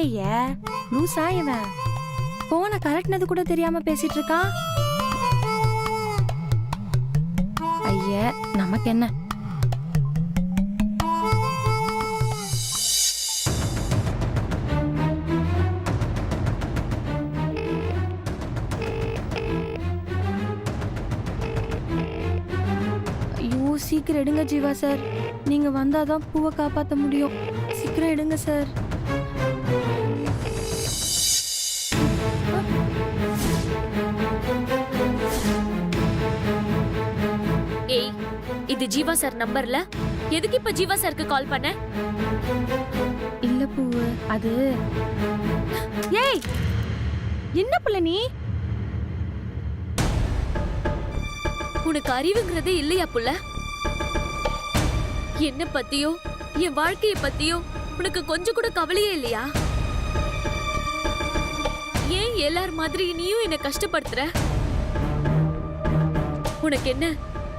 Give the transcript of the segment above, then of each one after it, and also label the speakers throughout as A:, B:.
A: ஐய லூசா இவன் போன கலட்டினது கூட தெரியாம பேசிட்டு இருக்கா. ஐய நமக்கு என்ன. ஐயோ சீக்கிரம் எடுங்க ஜீவா சார், நீங்க வந்தாதான் பூவை காப்பாத்த முடியும். சீக்கிரம் எடுங்க சார்.
B: ஏய், இது ஜீவா சார் நம்பர்ல? எதுக்கு இப்ப ஜீவா சாருக்கு கால் பண்ண?
A: இல்ல பூவு அது. ஏய் என்ன புள்ள நீ?
B: உனக்கு அறிவுங்கிறதே இல்லையா புள்ள? என்ன பத்தியோ என் வாழ்க்கைய பத்தியோ உனக்கு கொஞ்சம் கூட கவலையே இல்லையா? ஏன் எல்லார் மாதிரி நீயும் என்ன கஷ்டப்படுத்துற? உனக்கு என்ன,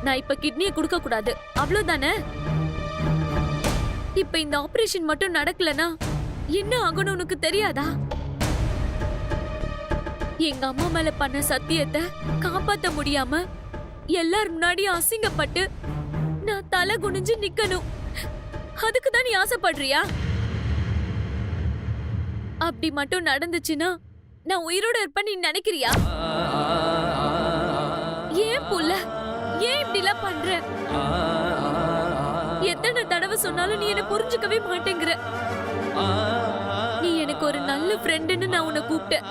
B: நான் இப்ப கிட்னியை கொடுக்க கூடாது அவ்வளவுதானே? இப்ப இந்த ஆபரேஷன் மட்டும் நடக்கலனா என்ன ஆகணும் உனக்கு தெரியாதா? எங்க அம்மா மேல பண்ண சத்தியத்தை காப்பாத்த முடியாம எல்லார் முன்னாடியும் அசிங்கப்பட்டு நான் தலை குனிஞ்சு நிக்கணும். அதுக்கு தான் நீ ஆசைப்படுறியா? அப்படி மட்டும் நடந்துச்சுன்னா நான் உயிரோட இருப்பேன் நீ நினைக்கிறியா? ஏன் புள்ள, ஏன் இப்படிலாம் பண்ற? எத்தனை தடவை சொன்னாலும் நீ என்ன புரிஞ்சுக்கவே மாட்டேங்கிற. நீ எனக்கு ஒரு நல்ல ஃப்ரெண்டுன்னு நான் உன்னை கூப்பிட்டேன்.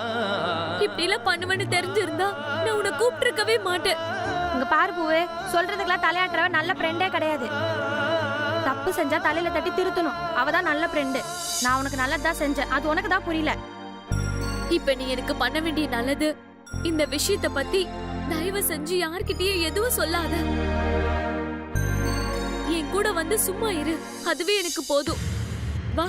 B: இப்படி எல்லாம் பண்ணுவேன்னு தெரிஞ்சிருந்தா நான் உன்னை கூப்பிட்டு இருக்கவே மாட்டேன்.
A: இங்க பாரு பூவே, சொல்றதுக்கெல்லாம் தலையாட்டுறவ நல்ல ஃப்ரெண்டே கிடையாது. தப்பு செஞ்சா தலையில தட்டி திருத்தணும், அவதான் நல்ல ஃப்ரெண்டு. நான் உனக்கு நல்லதுதான் செஞ்சேன், அது உனக்கு தான் புரியல.
B: இப்ப நீ எனக்கு பண்ண வேண்டிய நல்லது, இந்த விஷயத்தை பத்தி தயவு செஞ்சு யார்கிட்டயும் எதுவும் சொல்லாத. என் கூட வந்து சும்மா இரு, அதுவே எனக்கு போதும். வா.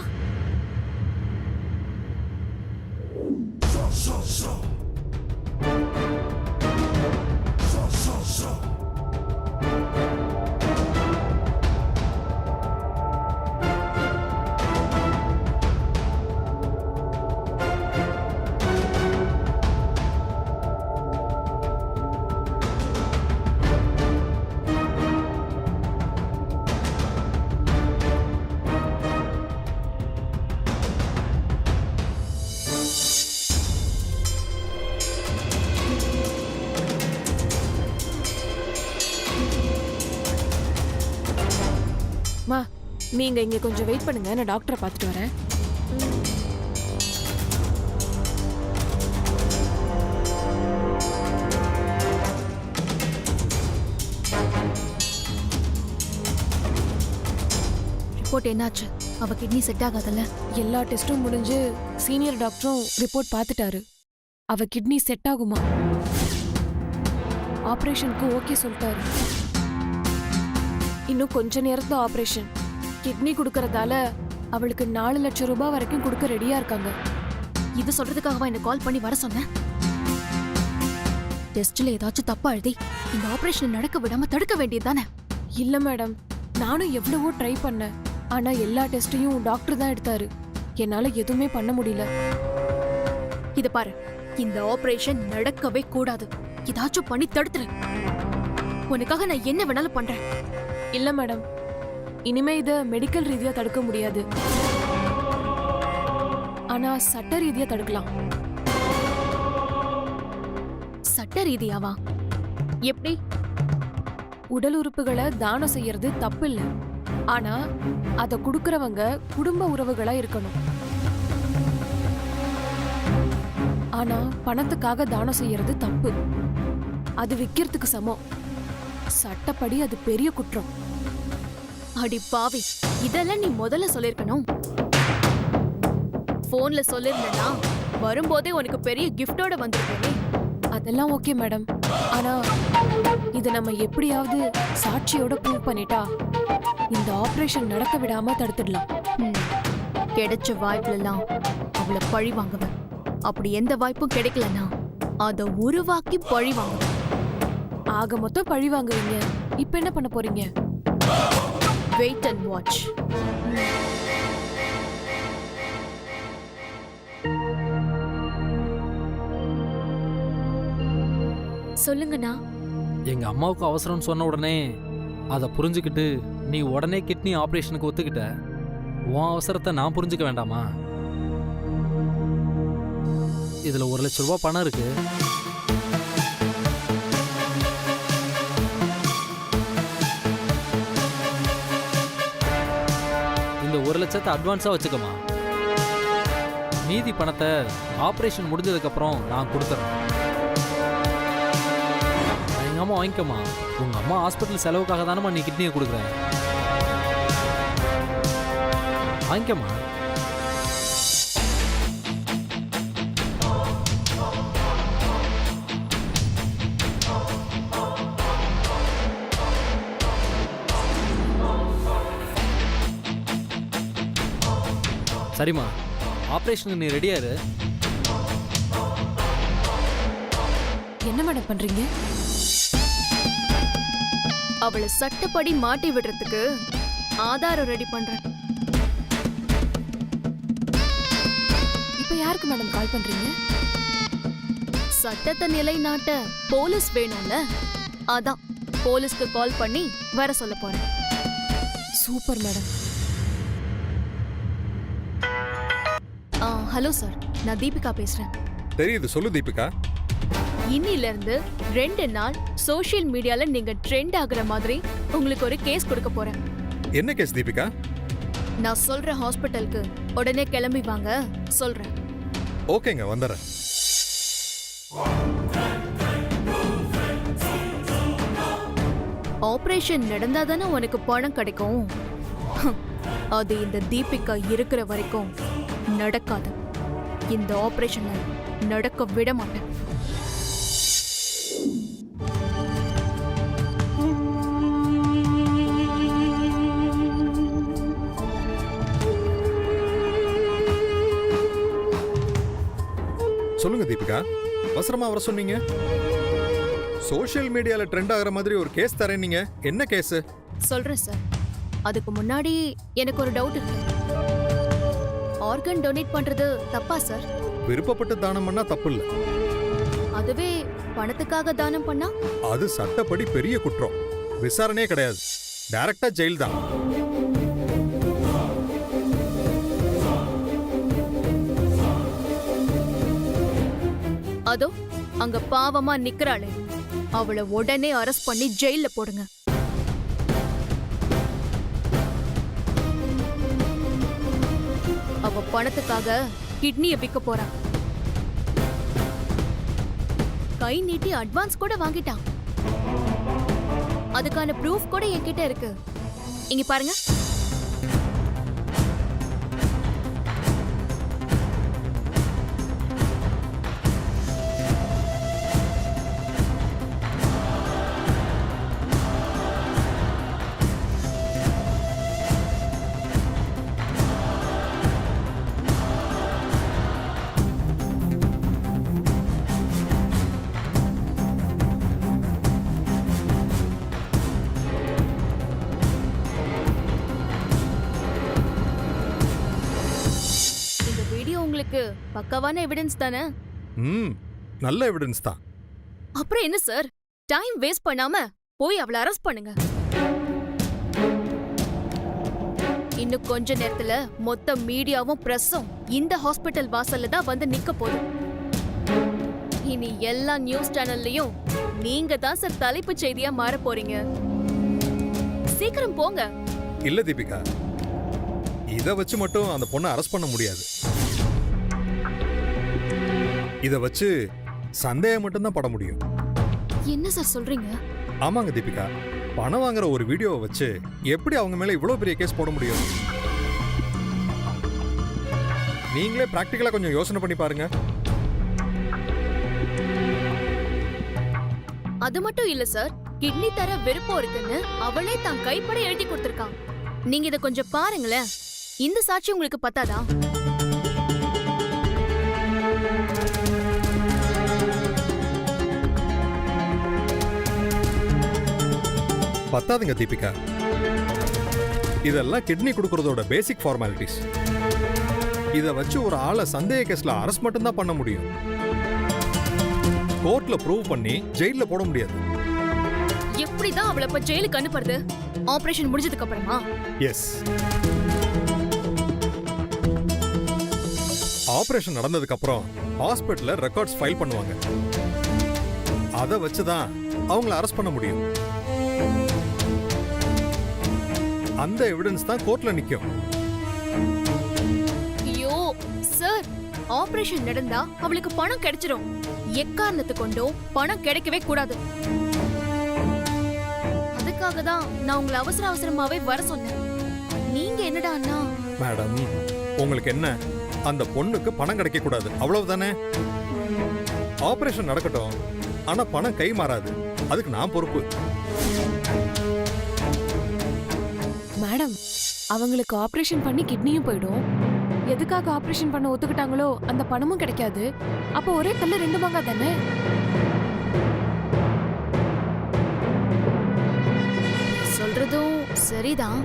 C: மா, நீங்க இங்க கொஞ்சம் வெயிட் பண்ணுங்க, நான் டாக்டரை பார்த்துட்டு வரேன்.
B: ரிப்போர்ட் என்னாச்சு? அவ கிட்னி செட் ஆகாதல்ல?
C: எல்லா டெஸ்டும் முடிஞ்சு சீனியர் டாக்டரும் ரிப்போர்ட் பார்த்துட்டாரு. அவ கிட்னி செட் ஆகுமா? ஆபரேஷனுக்கு ஓகே சொல்லிட்டாரு. இன்னும் கொஞ்ச நேரத்துல ஆபரேஷன். கிட்னி கொடுக்கறதால அவளுக்கு 4 லட்சம் ரூபாய் வரைக்கும் கொடுக்க ரெடியா இருக்காங்க.
B: இது சொல்றதுக்காகவா என்ன கால் பண்ணி வர சொன்ன? டெஸ்ட்ல ஏதாச்சும் தப்பா எழுதி இந்த ஆபரேஷன் நடக்க விடாம தடுக்க வேண்டியதுதானே?
C: இல்ல மேடம், நானும் எவ்வளவோ ட்ரை பண்ணேன். ஆனா எல்லா டெஸ்டையும் டாக்டர் தான் எடுத்தாரு. என்னால எதுவுமே பண்ண முடியல.
B: இத பாரு, இந்த ஆபரேஷன் நடக்கவே கூடாது. ஏதாச்சும் பண்ணி தடுத்துரு. உனக்காக நான் என்ன வேணாலும் பண்றேன்.
C: இல்ல மேடம், இனிமே இத மெடிக்கல் ரீதியா தடுக்க முடியாது. ஆனா சட்ட ரீதியா தடுக்கலாம்.
B: சட்ட ரீதியாவா? எப்படி?
C: உடல் உறுப்புகளை தானம் செய்யறது தப்பு இல்ல. ஆனா அத குடுக்கறவங்க குடும்ப உறவுகளா இருக்கணும். ஆனா பணத்துக்காக தானம் செய்யறது தப்பு. அது விக்கிறதுக்கு சமம். சட்டப்படி அது பெரிய குற்றம்.
B: அடி பாவி, இதெல்லாம் நீ முதல்ல சொல்லிருக்கணும். போன்ல சொல்லிருந்தா வரும்போதே உனக்கு பெரிய கிஃப்டோட வந்திருக்கேனே.
C: அதெல்லாம் ஓகே மேடம். ஆனா இத நம்ம எப்படியாவது சாட்சியோட ப்ரூவ் பண்ணிட்டா இந்த ஆபரேஷன் நடக்க விடாம தடுத்துடலாம்.
B: கிடைச்ச வாய்ப்புல எல்லாம் அவளை பழி வாங்குவேன். அப்படி எந்த வாய்ப்பும் கிடைக்கலனா அத உருவாக்கி பழி வாங்குவேன்.
C: ஆக மொத்தம் பழி வாங்குவீங்க. இப்ப என்ன பண்ண போறீங்க?
B: Wait and watch. சொல்லுங்கண்ணா.
D: எங்க அம்மாவுக்கு அவசரம்னு சொன்ன உடனே அதை புரிஞ்சுக்கிட்டு நீ உடனே கிட்னி ஆபரேஷனுக்கு ஒத்துக்கிட்ட. உன் அவசரத்தை நான் புரிஞ்சுக்க வேண்டாமா? இதுல 1 லட்ச ரூபாய் பணம் இருக்கு. இந்த 1 லட்சத்தை அட்வான்ஸா வச்சுக்கமா. மீதி பணத்தை ஆபரேஷன் முடிஞ்சதுக்கு அப்புறம் நான் கொடுத்துறேன். எங்க அம்மா வாங்கிக்கமா. உங்க அம்மா ஹாஸ்பிட்டல் செலவுக்காக தானே நீ கிட்னியை கொடுக்குற. வாங்கிக்கமா. சரிம்மா, ஆபரேஷனுக்கு நீ ரெடியா இரு.
C: என்ன மேடம் பண்றீங்க?
E: அவளை சட்டப்படி மாட்டி விடுறதுக்கு ஆதாரம் ரெடி பண்றேன்.
C: இப்ப யாருக்கு மேடம் கால் பண்றீங்க?
E: சட்டத்தை நிலைநாட்ட போலீஸ் வேணும்ல, அதான் போலீஸ்க்கு கால் பண்ணி வர சொல்ல போறேன்.
C: Super madam.
E: ஹலோ சார், நான் தீபிகா பேசுறேன்.
F: தெரியுது, சொல்லு தீபிகா.
E: இன்னில இருந்து 2 நாள் சோஷியல் மீடியால நீங்க ட்ரெண்ட் ஆகுற மாதிரி உங்களுக்கு ஒரு கேஸ் கொடுக்க போறேன்.
F: என்ன கேஸ் தீபிகா?
E: நான் சொல்ற ஹாஸ்பிட்டலுக்கு உடனே கிளம்பி வாங்க சொல்றேன்.
F: ஓகேங்க, வந்துடுறேன்.
E: ஆபரேஷன் நடந்தாதானே உனக்கு பணம் கிடைக்கும். அது இந்த தீபிகா இருக்கிற வரைக்கும் நடக்காது. இந்த ஆபரேஷனை நடக்க விட மாட்டேன்.
F: சொல்லுங்க தீபிகா, அவசரமா வர சொன்னீங்க. சோஷியல் மீடியால ட்ரெண்ட் ஆகுற மாதிரி ஒரு கேஸ் தரேன். நீங்க என்ன கேஸ்?
E: சொல்றேன் சார். அதுக்கு முன்னாடி எனக்கு ஒரு டவுட் இருக்கு. ஆர்கன் டொனேட் பண்றது தப்பா சார்?
F: விருப்பப்பட்டு தானம் பண்ணா தப்பு இல்ல.
E: அதுவே பணத்துக்காக தானம் பண்ணா?
F: அது சட்டப்படி பெரிய குற்றம். விசாரணையே கிடையாது, டைரக்டா ஜெயில் தான்.
E: அதோ அங்க பாவமா நிக்கிறாளே, அவளை உடனே அரெஸ்ட் பண்ணி ஜெயில போடுங்க. அவ பணத்துக்காக கிட்னியை விற்க போறா. கை நீட்டி அட்வான்ஸ் கூட வாங்கிட்டான். அதுக்கான ப்ரூஃப் கூட என்கிட்ட இருக்கு. இங்க பாருங்க. உங்களுக்கு பக்காவான எவிடன்ஸ் தானே?
F: நல்ல எவிடன்ஸ் தான்.
E: அப்புறம் என்ன சார், டைம் வேஸ்ட் பண்ணாம போய் அவளை அரெஸ்ட் பண்ணுங்க. இன்னும் கொஞ்ச நேரத்துல மொத்த மீடியாவும் பிரஸும் இந்த ஹாஸ்பிட்டல் வாசல்ல தான் வந்து நிக்க போகுது. இனி எல்லா நியூஸ் சேனல்லயும் நீங்க தான் சார் தலைப்பு செய்தியா மாற போறீங்க. சீக்கிரம் போங்க.
F: இல்ல தீபிகா, இத வச்சு மட்டும் அந்த பொண்ணை அரெஸ்ட் பண்ண முடியாது. இத வச்சு சந்தேகம் மட்டும்தான் பட முடியும்.
E: என்ன சார் சொல்றீங்க?
F: ஆமாங்க தீபிகா, பணம் வாங்குற ஒரு வீடியோவை வச்சு எப்படி அவங்க மேல இவ்வளவு பெரிய கேஸ் போட முடியும்? நீங்களே பிராக்டிகலா கொஞ்சம் யோசனை பண்ணி பாருங்க.
E: அது மட்டும் இல்ல சார், கிட்னி தர விருப்பம் இருக்குன்னு அவளே தான் கைப்பட எழுதி கொடுத்திருக்கான். நீங்க இத கொஞ்சம் பாருங்களேன். இந்த சாட்சி உங்களுக்கு பத்தாதா?
F: பத்தாதுங்க தீபிகா, இதெல்லாம் கிட்னி கொடுக்கறதோட பேசிக் ஃபார்மாலிட்டிஸ். இத வச்சு ஒரு ஆளை சந்தேக கேஸ்ல அரெஸ்ட் மட்டும் தான் பண்ண முடியும். கோர்ட்ல ப்ரூவ் பண்ணி ஜெயில போட முடியாது.
E: எப்படிதான் அவளை இப்ப ஜெயிலுக்கு அனுப்புறது? ஆபரேஷன் முடிஞ்சதுக்கு அப்புறமா?
F: எஸ், ஆபரேஷன் நடந்ததுக்கு அப்புறம் ஹாஸ்பிடல்ல ரெக்கார்ட்ஸ் ஃபைல் பண்ணுவாங்க. அதை வச்சுதான் அவங்கள அரெஸ்ட் பண்ண முடியும். அந்த எவிடன்ஸ் தான் கோர்ட்ல நிக்கும்.
E: ஐயோ சார், ஆபரேஷன் நடந்தா அவளுக்கு பணம் கிடைச்சிரும். எக்காரணத்து கொண்டும் பணம் கிடைக்கவே கூடாது. அதுக்காக தான் நான் உங்களை அவசரமாவே வர சொன்னேன். நீங்க என்னடா அண்ணா?
F: மேடம், உங்களுக்கு என்ன, அந்த பொண்ணுக்கு பணம் கிடைக்க கூடாது, அவ்வளவுதானே? ஆபரேஷன் நடக்கட்டும், ஆனா பணம் கை மாறாது. அதுக்கு நான் பொறுப்பு.
C: மேடம், அவங்களுக்கு ஆபரேஷன் பண்ணி கிட்னியும் போயிடும். எதுக்காக ஆபரேஷன் பண்ண ஒத்துக்கிட்டாங்களோ அந்த பணமும் கிடைக்காது. அப்போ ஒரே கல்ல ரெண்டு மாங்காய் தானே.
E: சொல்றதும் சரிதான்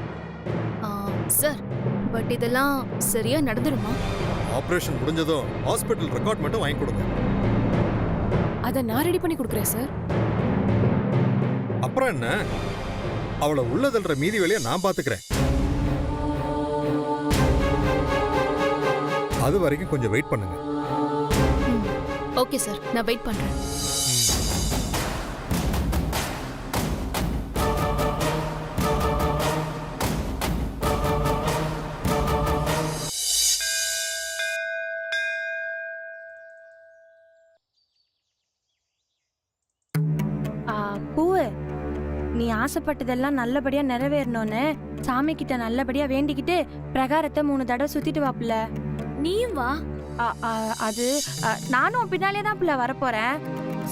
E: சார். பட் இதெல்லாம் சரியா நடந்துருமா?
F: ஆபரேஷன் முடிஞ்சதும் ஹாஸ்பிடல் ரெக்கார்ட் மட்டும் வாங்கி கொடுங்க.
C: அதை நான் ரெடி பண்ணி கொடுக்குறேன் சார்.
F: அப்புறம் என்ன, அவளை உள்ளதல்ற மீதி வேலையை நான் பாத்துக்கிறேன். அது வரைக்கும் கொஞ்சம் வெயிட் பண்ணுங்க.
E: ஓகே சார், நான் வெயிட் பண்றேன்.
A: பூவு, நீ ஆசைப்பட்டதெல்லாம் நல்லபடியா நிறைவேறணும்னு சாமி கிட்ட நல்லபடியா வேண்டிக்கிட்டு பிரகாரத்தை 3 தடவை சுத்திட்டு வாப்புல.
B: நீயும் வா.
A: அது நானும் பின்னாலே தான் புள்ள வரப்போறேன்.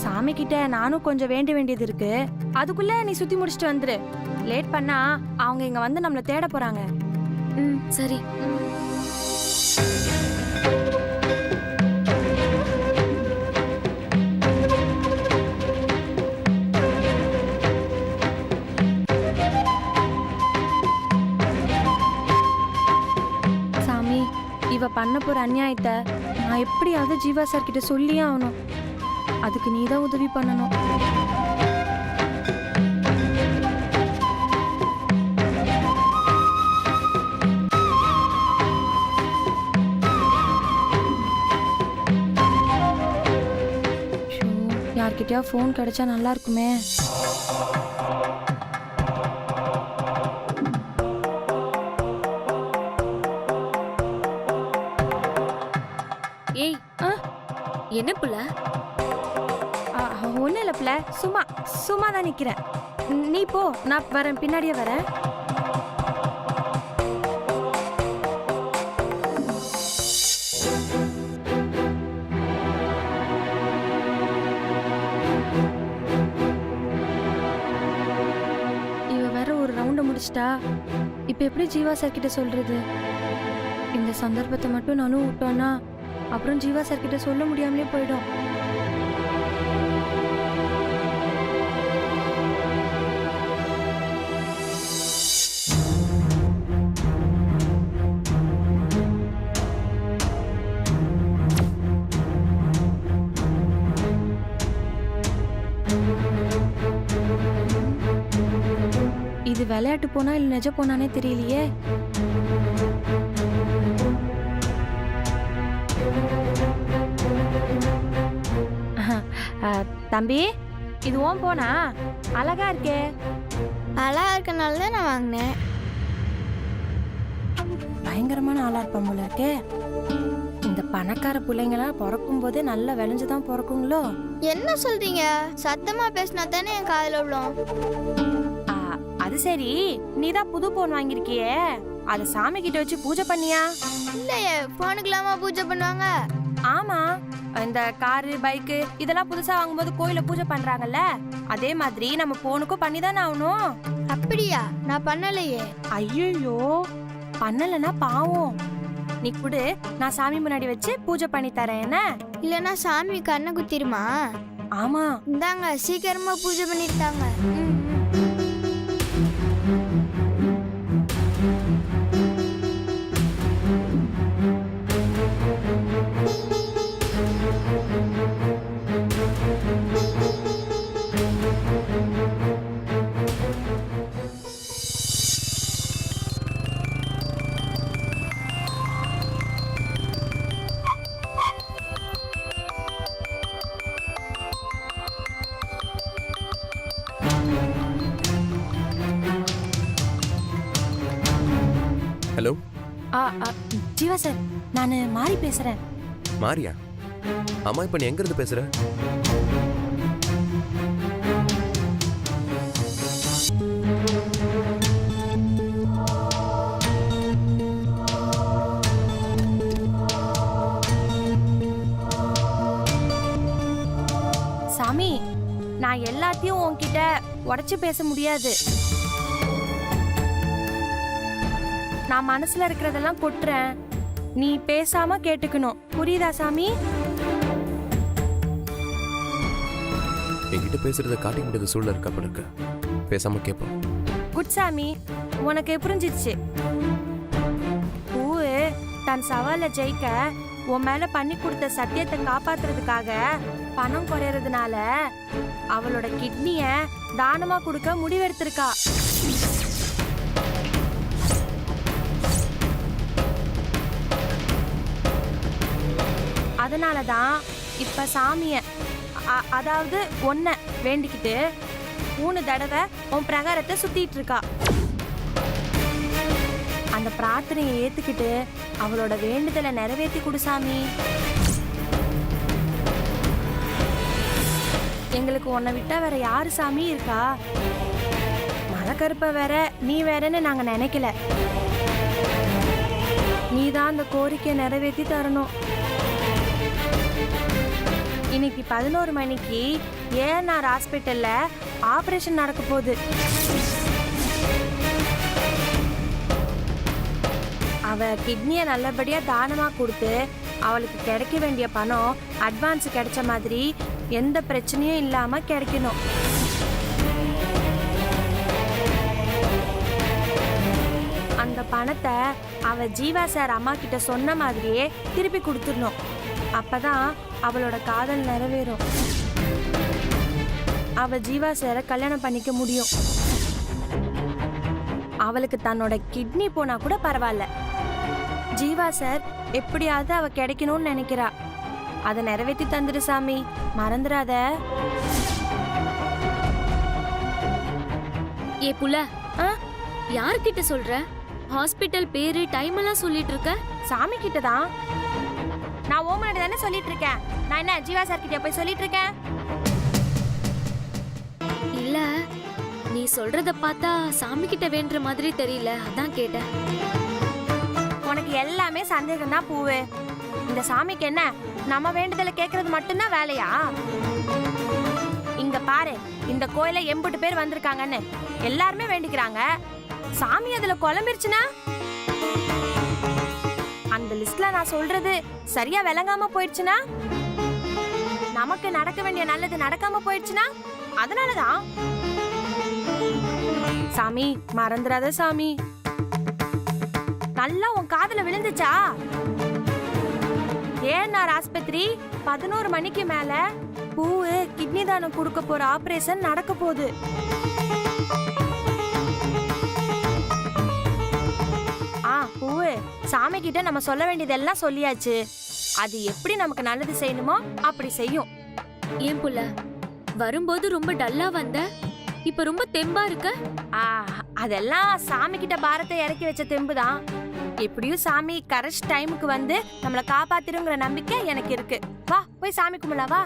A: சாமி கிட்ட நானும் கொஞ்சம் வேண்ட வேண்டியது இருக்கு. அதுக்குள்ள நீ சுத்தி முடிச்சிட்டு வந்துரு. லேட் பண்ணா அவங்க இங்க வந்து நம்மள தேட போறாங்க.
B: ம், சரி.
A: சாமி, இவ பண்ண போற அநியாயத்தை நான் எப்படியாவது ஜீவா சார் கிட்ட சொல்லியே ஆகணும். அதுக்கு நீ தான் உதவி பண்ணணும். யார்கிட்டயா ஃபோன் கிடைச்சா நல்லா இருக்குமே.
B: ஏய், என்ன புள்ள?
A: ஒன்றும் இல்லை பிள்ளை, சும்மா தான் நிற்கிறேன். நீ போ, நான் வரேன், பின்னாடியே வரேன். இவ வேற ஒரு ரவுண்டை முடிச்சிட்டா. இப்போ எப்படி ஜீவா சார் கிட்ட சொல்றது? இந்த சந்தர்ப்பத்தை மட்டும் நானும் விட்டோன்னா அப்புறம் ஜீவா சார் கிட்ட சொல்ல முடியாமலே போயிடும். இது விளையாட்டு போனா இல்ல நிஜ போனானே தெரியலையே. தம்பி, இது ஓம் போனா அழகா இருக்கே.
G: அழகா இருக்கனால தான் நான் வாங்கினேன்.
A: பயங்கரமான ஆளா இருப்பான் போல இருக்கே. இந்த பணக்கார பிள்ளைங்களாம் பிறக்கும் போதே நல்லா விளைஞ்சுதான் பிறக்குங்களோ?
G: என்ன சொல்றீங்க? சத்தமா பேசினா தானே என் காதுல விழும்.
A: அது சரி, நீதான் புது போன் வாங்கியிருக்கியே, அதை சாமி கிட்ட வச்சு பூஜை பண்ணியா?
G: இல்லையே, போனுக்கெல்லாமா பூஜை பண்ணுவாங்க?
A: ஆமா, இந்த காரு பைக்கு இதெல்லாம் புதுசா வாங்கும்போது கோயில பூஜை பண்றாங்கல்ல, அதே மாதிரி நம்ம போனுக்கும் பண்ணிதானே ஆகணும்.
G: அப்படியா? நான் பண்ணலையே.
A: ஐயோ, பண்ணலன்னா பாவம். நீ கூட நான் சாமி முன்னாடி வச்சு பூஜை பண்ணி தரேன். என்ன
G: இல்லைன்னா சாமி கண்ணை குத்திருமா?
A: ஆமா,
G: இந்தாங்க, சீக்கிரமா பூஜை பண்ணிட்டாங்க.
H: ஹலோ
A: ஜீவா சார் நான் மாறி பேசுறேன்.
H: மாரியா? அம்மா இப்ப நீ எங்க இருந்து பேசுற?
A: சாமி, நான் எல்லாத்தையும் உன்கிட்ட உடைச்சு பேச முடியாது. நான் மனசுல இருக்கிறதெல்லாம் கொட்டுறேன். நீ பேசாம கேட்டுக்கணும். புரியுதா சாமி?
H: என்கிட்ட பேசுறத காட்டிக்க முடியாத சூழல் இருக்கா போல இருக்கு. பேசாம கேட்போம்.
A: குட் சாமி, உனக்கு புரிஞ்சிடுச்சு. பூவு தன் சவால ஜெயிக்க உன் மேல பண்ணி கொடுத்த சத்தியத்தை காப்பாத்துறதுக்காக பணம் குறையறதுனால அவளோட கிட்னிய தானமா கொடுக்க முடிவெடுத்திருக்கா. அதனாலதான் இப்ப சாமிய அதாவது ஒன்ன வேண்டிக்கிட்டு 3 தடவை உன் பிரகாரத்தை சுத்திட்டு இருக்கா. அந்த பிரார்த்தனையை ஏத்துக்கிட்டு அவளோட வேண்டுதலை நிறைவேற்றி கொடு சாமி. எங்களுக்கு உன்னை விட்டா வேற யாரு சாமி இருக்கா? மரக்கருப்ப வேற நீ வேறன்னு நாங்க நினைக்கல. நீதான் அந்த கோரிக்கையை நிறைவேற்றி தரணும். இன்னைக்கு 11 மணிக்கு ஏஎன்ஆர் ஹாஸ்பிட்டல்ல ஆபரேஷன் நடக்க போகுது. அவ கிட்னியை நல்லபடியா தானமா கொடுத்து அவளுக்கு கிடைக்க வேண்டிய பணம் அட்வான்ஸ் கிடைச்ச மாதிரி எந்த பிரச்சனையும் இல்லாம கிடைக்கணும். அந்த பணத்தை அவ ஜீவா சார் அம்மா கிட்ட சொன்ன மாதிரியே திருப்பி கொடுத்துடணும். அப்பதான் அவளோட காதல் நிறைவேறும். அவ ஜீவா சாரை கல்யாணம் பண்ணிக்க முடியும். அவளுக்கு தன்னோட கிட்னி போனா கூட பரவாயில்ல. ஜீவா சார் எப்படியாவது அவ கிடைக்கணும்னு நினைக்கிறா. அதை நிறைவேற்றி தந்துடு சாமி, மறந்துடாத.
B: ஏ புள்ள, யார்கிட்ட சொல்ற? ஹாஸ்பிட்டல் பேரு டைம் எல்லாம் சொல்லிட்டு இருக்க?
A: சாமி கிட்ட தான். நான் ஓமனிட்ட தானே சொல்லிட்டு இருக்கேன். நான் என்ன ஜீவா சார் கிட்ட போய் சொல்லிட்டு இருக்கேன்?
B: இல்ல, நீ சொல்றத பார்த்தா சாமி கிட்ட வேண்டுற மாதிரி தெரியல, அதான் கேட்டேன்.
A: உனக்கு எல்லாமே சந்தேகம் தான் பூவு. இந்த சாமிக்கு என்ன நம்ம வேண்டுதலை கேட்கறது மட்டும்தான் வேலையா? இங்க பாரு, இந்த கோயில 80 பேர் வந்திருக்காங்கன்னு எல்லாருமே வேண்டிக்கிறாங்க. சாமி அதுல குழம்பிருச்சுன்னா அந்த லிஸ்ட்ல நான் சொல்றது சரியா விளங்காம போயிடுச்சுன்னா, நமக்கு நடக்க வேண்டிய நல்லது நடக்காம போயிடுச்சுன்னா, அதனாலதான். சாமி மறந்துடாத சாமி. நல்லா உன் காதுல விழுந்துச்சா? ஏஎன்ஆர் ஆஸ்பத்திரி 11 மணிக்கு மேல பூவு கிட்னி தானம் கொடுக்க போற ஆபரேஷன் நடக்க போகுது. பூவு, சாமி கிட்ட நம்ம சொல்ல வேண்டியதெல்லாம் சொல்லியாச்சு. அது எப்படி நமக்கு நல்லது செய்யணுமோ அப்படி செய்யும்.
B: ஏன் புள்ள, வரும்போது ரொம்ப டல்லா வந்த, இப்ப ரொம்ப தெம்பா இருக்க?
A: அதெல்லாம் சாமி கிட்ட பாரத்தை இறக்கி வச்ச தெம்புதான். எப்படியும் சாமி கரெக்ட் டைமுக்கு வந்து நம்மள காப்பாத்திருங்கிற நம்பிக்கை எனக்கு இருக்கு. வா போய் சாமி கும்பிடலாம் வா.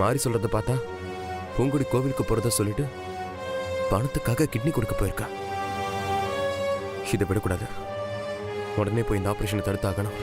H: மாறி சொல்றத பார்த்தா பூங்குடி கோவிலுக்கு போறதா சொல்லிட்டு பணத்துக்காக கிட்னி கொடுக்க போயிருக்கா. இதை விடக்கூடாது. உடனே போய் இந்த ஆபரேஷனை தடுத்தாகணும்.